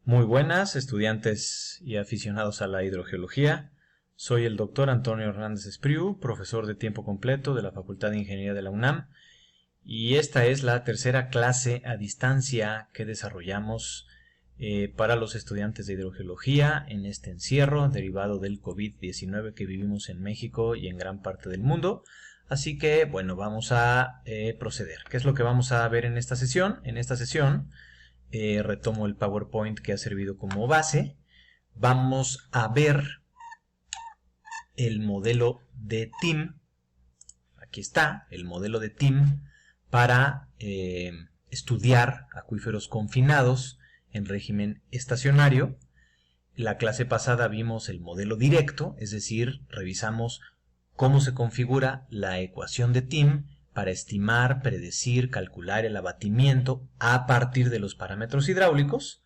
Muy buenas, estudiantes y aficionados a la hidrogeología. Soy el doctor Antonio Hernández Espriu, profesor de tiempo completo de la Facultad de Ingeniería de la UNAM, y esta es la tercera clase a distancia que desarrollamos para los estudiantes de hidrogeología en este encierro derivado del COVID-19 que vivimos en México y en gran parte del mundo. Así que, bueno, vamos a proceder. ¿Qué es lo que vamos a ver en esta sesión? En esta sesión retomo el PowerPoint que ha servido como base. Vamos a ver el modelo de TIM. Aquí está, el modelo de TIM para estudiar acuíferos confinados en régimen estacionario. La clase pasada vimos el modelo directo, es decir, revisamos cómo se configura la ecuación de TIM para estimar, predecir, calcular el abatimiento a partir de los parámetros hidráulicos.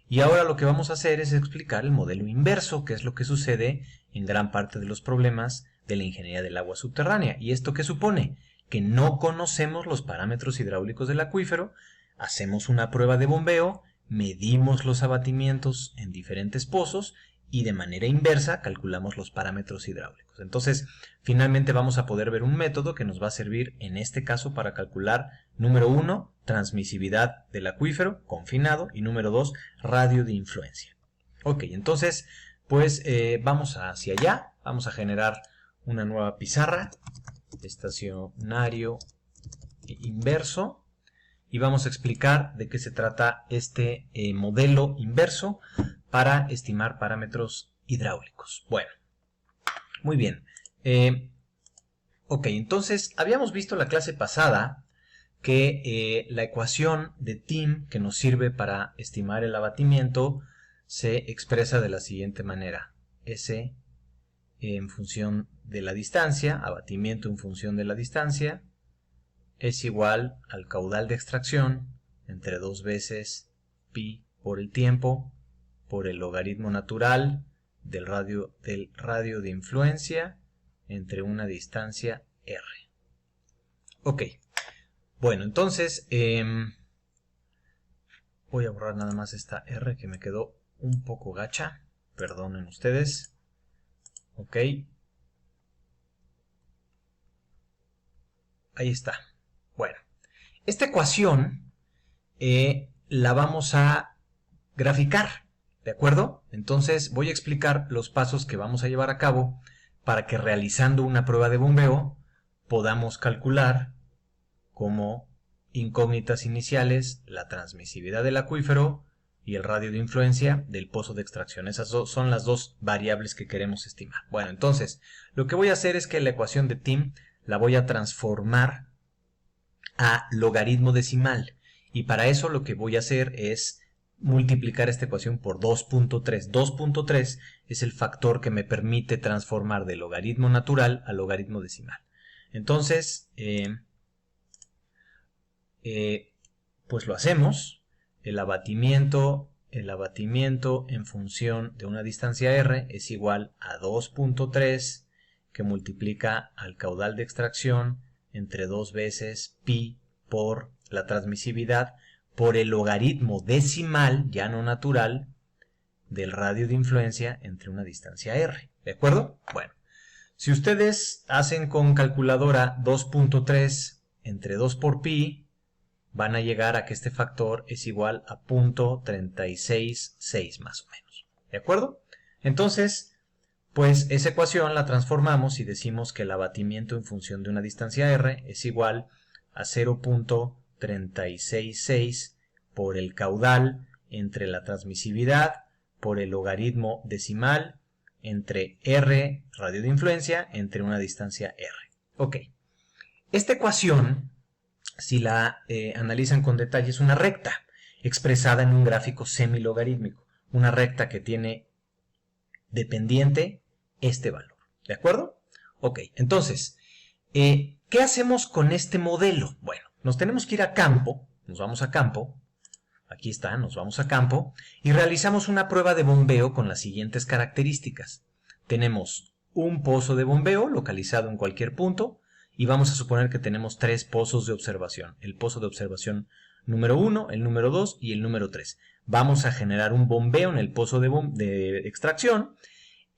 Y ahora lo que vamos a hacer es explicar el modelo inverso, que es lo que sucede en gran parte de los problemas de la ingeniería del agua subterránea. ¿Y esto qué supone? Que no conocemos los parámetros hidráulicos del acuífero, hacemos una prueba de bombeo, medimos los abatimientos en diferentes pozos y de manera inversa calculamos los parámetros hidráulicos. Entonces, finalmente vamos a poder ver un método que nos va a servir en este caso para calcular, número 1, transmisividad del acuífero confinado y número 2, radio de influencia. Ok, entonces, pues vamos hacia allá, vamos a generar una nueva pizarra, estacionario inverso, y vamos a explicar de qué se trata este modelo inverso para estimar parámetros hidráulicos. Bueno, muy bien. Ok, entonces habíamos visto la clase pasada que la ecuación de TIM que nos sirve para estimar el abatimiento se expresa de la siguiente manera. S en función de la distancia, abatimiento en función de la distancia, es igual al caudal de extracción entre 2 veces pi por el tiempo por el logaritmo natural del radio de influencia entre una distancia r. Ok, bueno, entonces voy a borrar nada más esta r que me quedó un poco gacha, perdonen ustedes. Ok, ahí está. Bueno, esta ecuación la vamos a graficar, ¿de acuerdo? Entonces voy a explicar los pasos que vamos a llevar a cabo para que realizando una prueba de bombeo podamos calcular como incógnitas iniciales la transmisividad del acuífero y el radio de influencia del pozo de extracción. Esas son las dos variables que queremos estimar. Bueno, entonces lo que voy a hacer es que la ecuación de TIM la voy a transformar a logaritmo decimal, y para eso lo que voy a hacer es multiplicar esta ecuación por 2.3. 2.3 es el factor que me permite transformar de logaritmo natural a logaritmo decimal. Entonces, pues lo hacemos. El abatimiento en función de una distancia r es igual a 2.3 que multiplica al caudal de extracción entre 2 veces pi por la transmisividad por el logaritmo decimal, ya no natural, del radio de influencia entre una distancia r. ¿De acuerdo? Bueno, si ustedes hacen con calculadora 2.3 entre 2 por pi, van a llegar a que este factor es igual a 0.366 más o menos. ¿De acuerdo? Entonces, pues esa ecuación la transformamos y decimos que el abatimiento en función de una distancia r es igual a 0.366 por el caudal entre la transmisividad por el logaritmo decimal entre r, radio de influencia, entre una distancia r. Ok, esta ecuación, si la analizan con detalle, es una recta expresada en un gráfico semilogarítmico, una recta que tiene dependiente este valor, ¿de acuerdo? Ok, entonces, ¿qué hacemos con este modelo? Bueno, nos tenemos que ir a campo, nos vamos a campo, aquí está, nos vamos a campo, y realizamos una prueba de bombeo con las siguientes características. Tenemos un pozo de bombeo localizado en cualquier punto, y vamos a suponer que tenemos 3 pozos de observación. El pozo de observación número 1, el número 2 y el número 3. vamos a generar un bombeo en el pozo de extracción.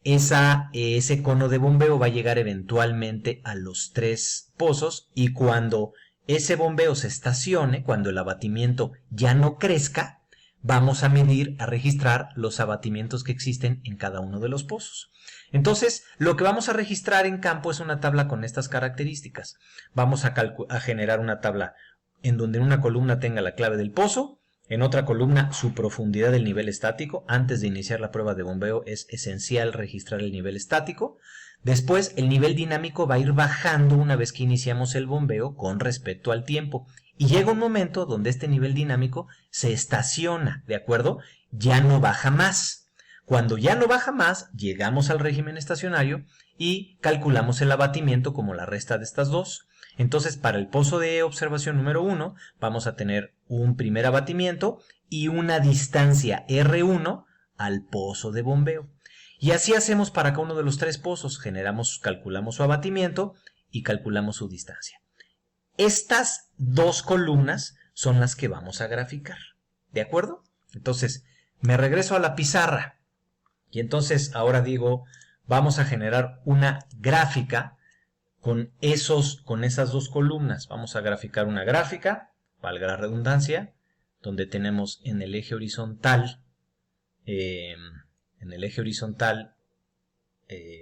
Ese cono de bombeo va a llegar eventualmente a los 3 pozos y cuando ese bombeo se estacione, cuando el abatimiento ya no crezca, vamos a medir, a registrar los abatimientos que existen en cada uno de los pozos. Entonces, lo que vamos a registrar en campo es una tabla con estas características. Vamos a generar una tabla en donde en una columna tenga la clave del pozo, en otra columna su profundidad del nivel estático. Antes de iniciar la prueba de bombeo es esencial registrar el nivel estático. Después el nivel dinámico va a ir bajando una vez que iniciamos el bombeo con respecto al tiempo. Y llega un momento donde este nivel dinámico se estaciona, ¿de acuerdo? Ya no baja más. Cuando ya no baja más, llegamos al régimen estacionario y calculamos el abatimiento como la resta de estas dos. Entonces, para el pozo de observación número 1, vamos a tener un primer abatimiento y una distancia R1 al pozo de bombeo. Y así hacemos para cada uno de los 3 pozos. Calculamos su abatimiento y calculamos su distancia. Estas 2 columnas son las que vamos a graficar. ¿De acuerdo? Entonces, me regreso a la pizarra. Y entonces, ahora digo, vamos a generar una gráfica con esas 2 columnas. Vamos a graficar una gráfica, valga la redundancia, donde tenemos en el eje horizontal,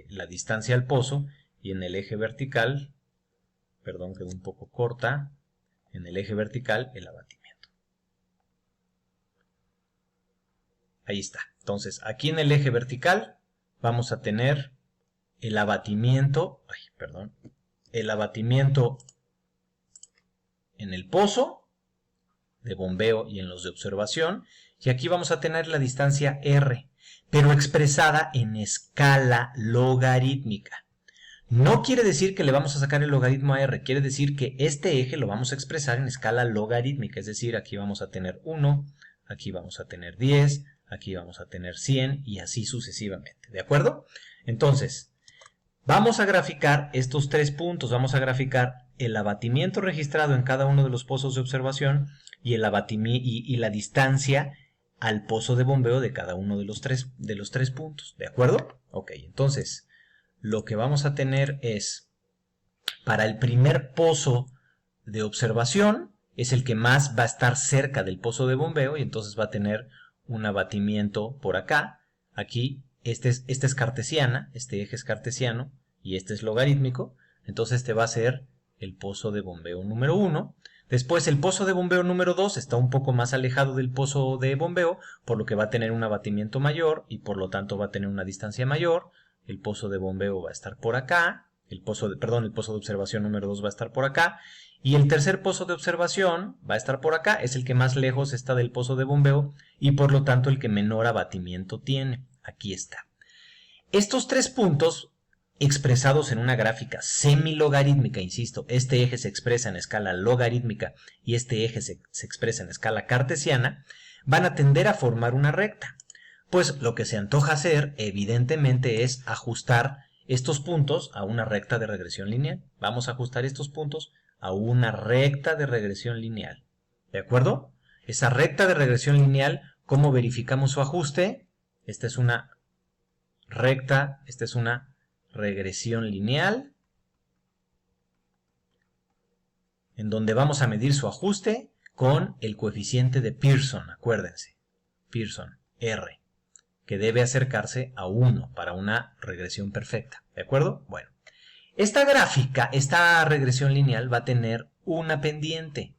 la distancia al pozo y en el eje vertical, perdón, quedó un poco corta, en el eje vertical el abatimiento. Ahí está. Entonces, aquí en el eje vertical vamos a tener el abatimiento, en el pozo de bombeo y en los de observación. Y aquí vamos a tener la distancia R, pero expresada en escala logarítmica. No quiere decir que le vamos a sacar el logaritmo a R, quiere decir que este eje lo vamos a expresar en escala logarítmica, es decir, aquí vamos a tener 1, aquí vamos a tener 10, aquí vamos a tener 100 y así sucesivamente, ¿de acuerdo? Entonces, vamos a graficar estos 3 puntos, vamos a graficar el abatimiento registrado en cada uno de los pozos de observación y la distancia al pozo de bombeo de cada uno de los tres puntos, ¿de acuerdo? Ok, entonces lo que vamos a tener es, para el primer pozo de observación, es el que más va a estar cerca del pozo de bombeo y entonces va a tener un abatimiento por acá. Aquí, esta es cartesiana, este eje es cartesiano y este es logarítmico, entonces este va a ser el pozo de bombeo número 1. Después el pozo de bombeo número 2 está un poco más alejado del pozo de bombeo, por lo que va a tener un abatimiento mayor y por lo tanto va a tener una distancia mayor. El pozo de bombeo va a estar por acá, el pozo de observación número 2 va a estar por acá, y el tercer pozo de observación va a estar por acá, es el que más lejos está del pozo de bombeo y por lo tanto el que menor abatimiento tiene. Aquí está. Estos 3 puntos expresados en una gráfica semilogarítmica, insisto, este eje se expresa en escala logarítmica y este eje se expresa en escala cartesiana, van a tender a formar una recta. Pues lo que se antoja hacer, evidentemente, es ajustar estos puntos a una recta de regresión lineal. Vamos a ajustar estos puntos a una recta de regresión lineal. ¿De acuerdo? Esa recta de regresión lineal, ¿cómo verificamos su ajuste? Esta es una recta, esta es una regresión lineal, en donde vamos a medir su ajuste con el coeficiente de Pearson, acuérdense, Pearson, R, que debe acercarse a 1 para una regresión perfecta, ¿de acuerdo? Bueno, esta gráfica, esta regresión lineal va a tener una pendiente.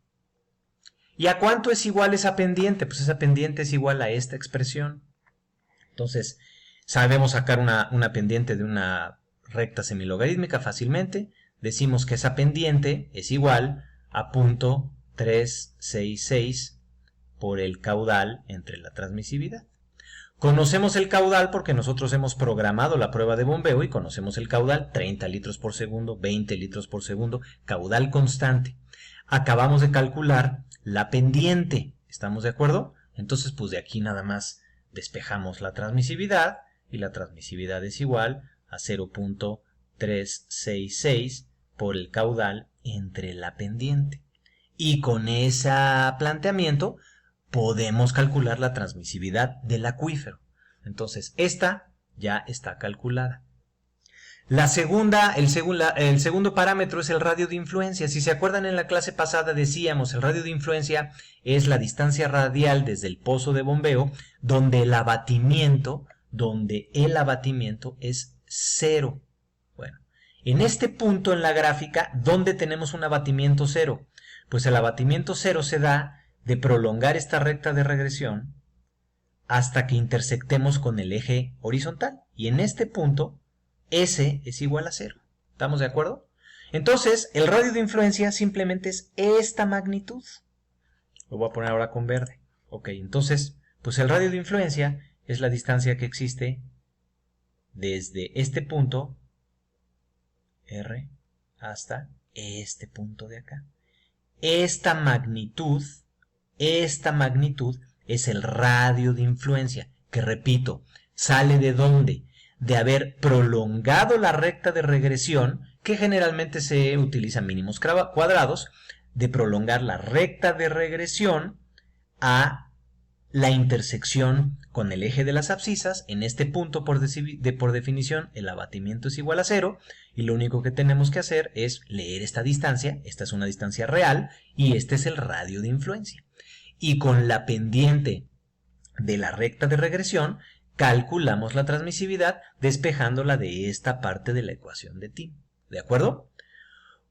¿Y a cuánto es igual esa pendiente? Pues esa pendiente es igual a esta expresión. Entonces, sabemos sacar una pendiente de una recta semilogarítmica fácilmente. Decimos que esa pendiente es igual a 0.366 por el caudal entre la transmisividad. Conocemos el caudal porque nosotros hemos programado la prueba de bombeo y conocemos el caudal, 30 litros por segundo, 20 litros por segundo, caudal constante. Acabamos de calcular la pendiente, ¿estamos de acuerdo? Entonces, pues de aquí nada más despejamos la transmisividad y la transmisividad es igual a 0.366 por el caudal entre la pendiente. Y con ese planteamiento podemos calcular la transmisividad del acuífero. Entonces, esta ya está calculada. El segundo parámetro es el radio de influencia. Si se acuerdan, en la clase pasada decíamos, el radio de influencia es la distancia radial desde el pozo de bombeo donde el abatimiento es 0. Bueno, en este punto en la gráfica, ¿dónde tenemos un abatimiento 0? Pues el abatimiento 0 se da de prolongar esta recta de regresión hasta que intersectemos con el eje horizontal. Y en este punto, S es igual a 0. ¿Estamos de acuerdo? Entonces, el radio de influencia simplemente es esta magnitud. Lo voy a poner ahora con verde. Ok, entonces, pues el radio de influencia es la distancia que existe desde este punto, R, hasta este punto de acá. Esta magnitud es el radio de influencia, que repito, sale ¿de dónde? De haber prolongado la recta de regresión, que generalmente se utiliza mínimos cuadrados, de prolongar la recta de regresión a la intersección con el eje de las abscisas. En este punto, por definición, el abatimiento es igual a 0, y lo único que tenemos que hacer es leer esta distancia. Esta es una distancia real, y este es el radio de influencia. Y con la pendiente de la recta de regresión, calculamos la transmisividad despejándola de esta parte de la ecuación de TIM. ¿De acuerdo?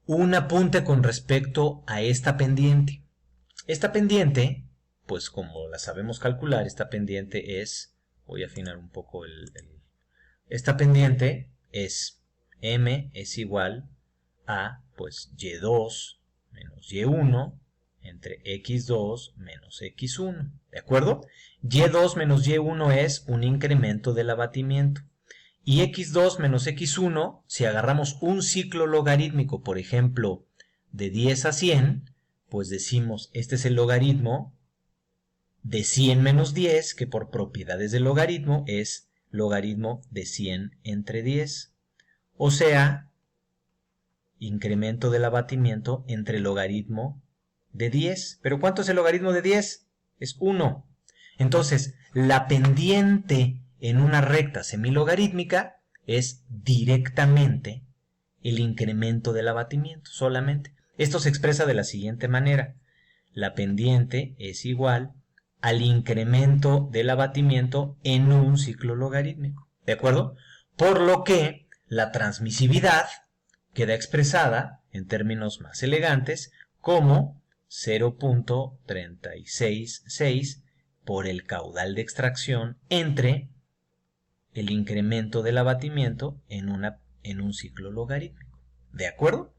Un apunte con respecto a esta pendiente. Esta pendiente, pues como la sabemos calcular, esta pendiente es, voy a afinar un poco esta pendiente es M es igual a, pues, Y2 menos Y1 entre X2 menos X1, ¿de acuerdo? Y2 menos Y1 es un incremento del abatimiento. Y X2 menos X1, si agarramos un ciclo logarítmico, por ejemplo, de 10 a 100, pues decimos, este es el logaritmo de 100 menos 10, que por propiedades del logaritmo es logaritmo de 100 entre 10. O sea, incremento del abatimiento entre logaritmo de 10. ¿Pero cuánto es el logaritmo de 10? Es 1. Entonces, la pendiente en una recta semilogarítmica es directamente el incremento del abatimiento, solamente. Esto se expresa de la siguiente manera. La pendiente es igual al incremento del abatimiento en un ciclo logarítmico, ¿de acuerdo? Por lo que la transmisividad queda expresada, en términos más elegantes, como 0.366 por el caudal de extracción entre el incremento del abatimiento en un ciclo logarítmico. ¿De acuerdo?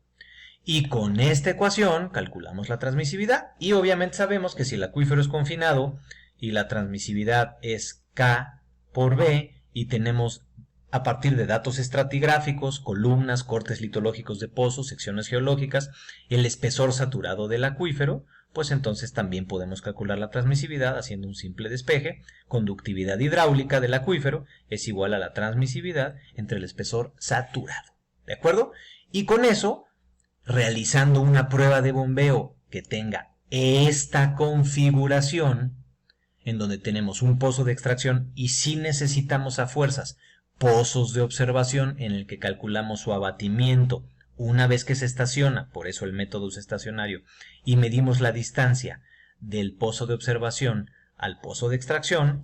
Y con esta ecuación calculamos la transmisividad, y obviamente sabemos que si el acuífero es confinado y la transmisividad es K por B, y tenemos a partir de datos estratigráficos, columnas, cortes litológicos de pozos, secciones geológicas, el espesor saturado del acuífero, pues entonces también podemos calcular la transmisividad haciendo un simple despeje. Conductividad hidráulica del acuífero es igual a la transmisividad entre el espesor saturado. ¿De acuerdo? Y con eso, realizando una prueba de bombeo que tenga esta configuración, en donde tenemos un pozo de extracción y sí necesitamos a fuerzas pozos de observación en el que calculamos su abatimiento una vez que se estaciona, por eso el método es estacionario, y medimos la distancia del pozo de observación al pozo de extracción,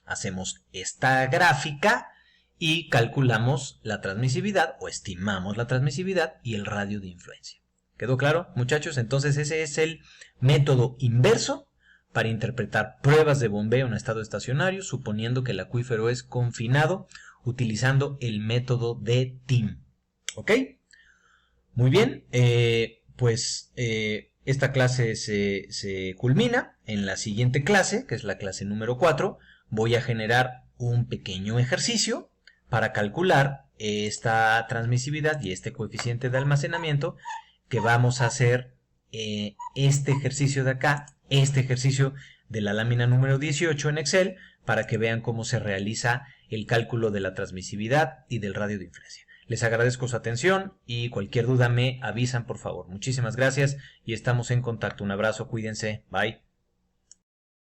hacemos esta gráfica y calculamos la transmisividad o estimamos la transmisividad y el radio de influencia. ¿Quedó claro, muchachos? Entonces ese es el método inverso para interpretar pruebas de bombeo en estado estacionario, suponiendo que el acuífero es confinado, utilizando el método de TIM. ¿Ok? Muy bien, esta clase se culmina. En la siguiente clase, que es la clase número 4, voy a generar un pequeño ejercicio para calcular esta transmisividad y este coeficiente de almacenamiento, que vamos a hacer este ejercicio de acá, este ejercicio de la lámina número 18 en Excel, para que vean cómo se realiza el cálculo de la transmisividad y del radio de influencia. Les agradezco su atención y cualquier duda me avisan, por favor. Muchísimas gracias y estamos en contacto. Un abrazo, cuídense, bye.